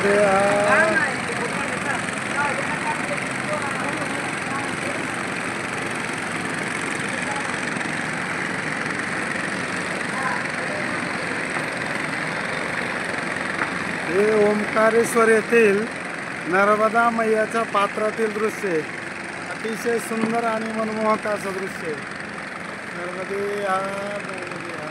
नर्मदे हार। हे ओंकारेश्वर येथील नर्मदा मैयाच्या पात्रातील दृश्य आहे। अतिशय सुंदर आणि मनमोहक असं दृश्य आहे। नर्मदे हार, नर्मदे हार।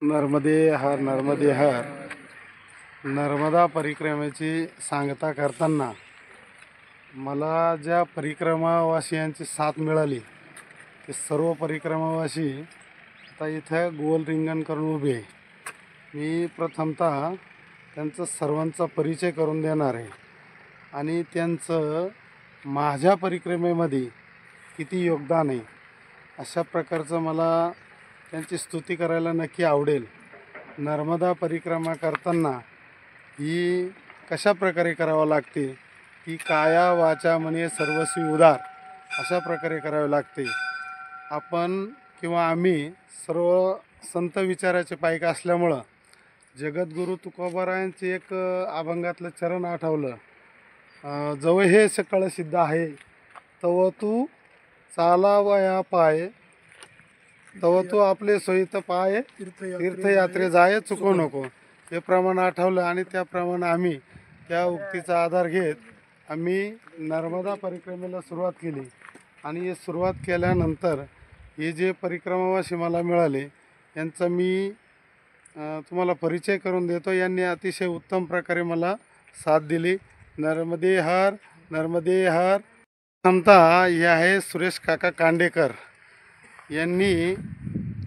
नर्मदे हार, नर्मदे हार। नर्मदा परिक्रमेची सांगता करताना मला ज्या परिक्रमावासियांची साथ मिळाली ते सर्व परिक्रमावासी आता इथं गोल रिंगण करून उभे आहे। मी प्रथमतः त्यांचा सर्वांचा परिचय करून देणार आहे आणि त्यांचं माझ्या परिक्रमेमध्ये किती योगदान आहे अशा प्रकारचं मला त्यांची स्तुती करायला नक्की आवडेल। नर्मदा परिक्रमा करताना ही कशा प्रकारे करावं लागते, की काया वाचा म्हणे सर्वस्वी उदार अशा प्रकारे करावे लागते। आपण किंवा आम्ही सर्व संत विचाराचे पाईक असल्यामुळं जगद्गुरू तुकोबारायांचे एक अभंगातलं चरण आठवलं, जवळ हे सकळ सिद्ध आहे तव तू चालावया पाय, तव तू आपले सोयीत पाय तीर्थयात्रे जाय चुकू नको। हे प्रमाण आठवलं आणि त्याप्रमाणे आम्ही त्या उक्तीचा आधार घेत आम्ही नर्मदा परिक्रमेला सुरुवात केली। आणि हे सुरुवात केल्यानंतर हे जे परिक्रमावासी मला मिळाले यांचा मी तुम्हाला परिचय करून देतो। यांनी अतिशय उत्तम प्रकारे मला साथ दिली। नर्मदे हार, नर्मदे हार। प्रथमतः हे आहे सुरेश काका कांडेकर। यांनी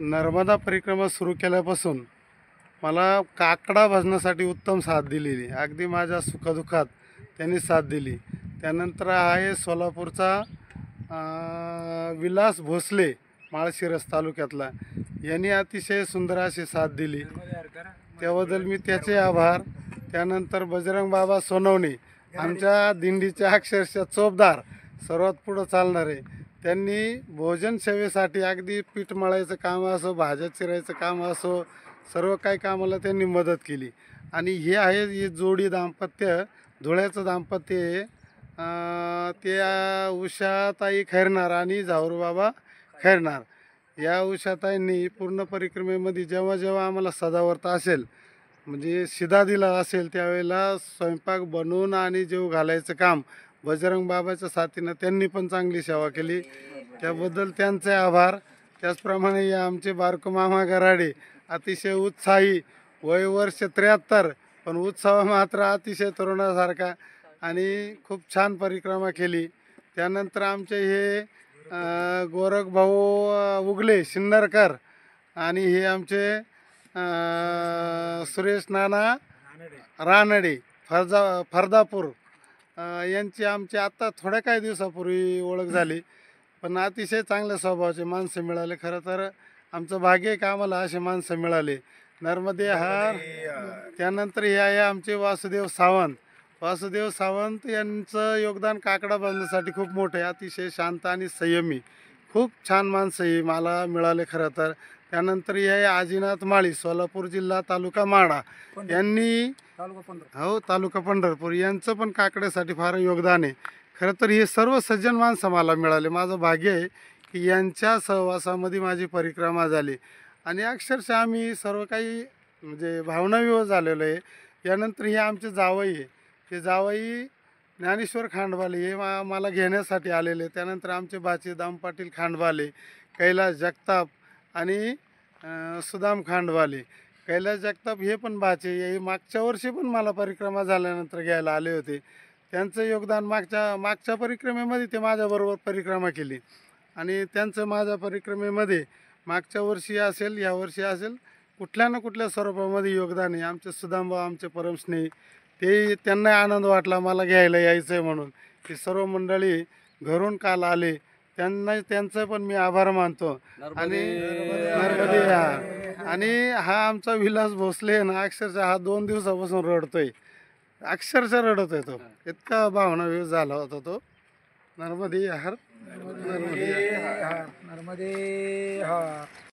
नर्मदा परिक्रमा सुरू केल्यापासून मला काकडा भजनासाठी उत्तम साथ दिलेली, अगदी माझ्या सुखदुःखात त्यांनी साथ दिली। त्यानंतर आहे सोलापूरचा विलास भोसले माळशिरस तालुक्यातला, यांनी अतिशय सुंदर अशी साथ दिली, त्याबद्दल मी त्याचे आभार। त्यानंतर बजरंग बाबा सोनवणे आमच्या दिंडीचे अक्षरशः चोपदार, सर्वात पुढं चालणारे, त्यांनी भोजन सेवेसाठी अगदी पीठ मळायचं काम असो, भाज्या चिरायचं काम असो, सर्व काही कामाला त्यांनी मदत केली। आणि हे आहे हे जोडी दाम्पत्य, धुळ्याचं दाम्पत्य, ते उषाताई खैरनार आणि झाऊरबाबा खैरनार। या उषाताईंनी पूर्ण परिक्रमेमध्ये जेव्हा जेव्हा आम्हाला सदावर्त असेल म्हणजे शिदा दिला असेल त्यावेळेला स्वयंपाक बनवून आणि जेव घालायचं काम बजरंग बाबाच्या साथीनं त्यांनी पण चांगली सेवा केली, त्याबद्दल त्यांचे आभार। त्याचप्रमाणे या आमचे बारको मामा गराडे अतिशय उत्साही, वय वर्ष 73 पण उत्साह मात्र अतिशय तरुणासारखा, आणि खूप छान परिक्रमा केली। त्यानंतर आमचे हे गोरख भाऊ उगले शिन्नरकर आणि हे आमचे सुरेश नाना रानडे फरदापूर, यांची आमची आता थोड्या काही दिवसापूर्वी ओळख झाली, पण अतिशय चांगल्या स्वभावाचे माणसं मिळाले। खरं तर आमचं भाग्य आहे की आम्हाला असे माणसं मिळाले। नर्मदे हार। त्यानंतर हे आहे आमचे वासुदेव सावंत। वासुदेव सावंत यांचं योगदान काकडा बांधण्यासाठी खूप मोठं आहे। अतिशय शांत आणि संयमी, खूप छान माणसं ही मला मिळाले खरं तर। त्यानंतर हे आहे आजीनाथ माळी, सोलापूर जिल्हा तालुका माडा, यांनी तालुका पंढरपूर, यांचं पण काकड्यासाठी फार योगदान आहे। खरं तर हे सर्व सज्जन माणसं मला मिळाले। माझं भाग्य आहे की यांच्या सहवासामध्ये माझी परिक्रमा झाली आणि अक्षरशः आम्ही सर्व काही म्हणजे भावनाविवश झालेलो आहे। यानंतर हे आमचे जावई आहे, ते जावई ज्ञानेश्वर खांडबाले हे मला घेण्यासाठी आलेले। त्यानंतर आमचे बाचे दाम पाटील खांडबाले, कैलास जगताप आणि सुदाम खांडबाले। कैलास जगताप हे पण बाचे, हे मागच्या वर्षी पण मला परिक्रमा झाल्यानंतर घ्यायला आले होते। त्यांचं योगदान मागच्या परिक्रमेमध्ये ते माझ्याबरोबर परिक्रमा केली आणि त्यांचं माझ्या परिक्रमेमध्ये मागच्या वर्षी असेल या वर्षी असेल कुठल्या ना कुठल्या स्वरूपामध्ये योगदान आहे। आमचे सुदामभाऊ आमचे परमस्नेही, ते त्यांना आनंद वाटला मला घ्यायला यायचं आहे म्हणून, ते सर्व मंडळी घरून काल आले, त्यांचं पण मी आभार मानतो। आणि नर्मदे हार। आणि हा आमचा विलास भोसले ना अक्षरशः हा 2 दिवसापासून रडतोय, अक्षरशः रडतोय तो, इतका भावनाविवश झाला होता तो। नर्मदे हार, नर्मदे हार। नर्मदे हर.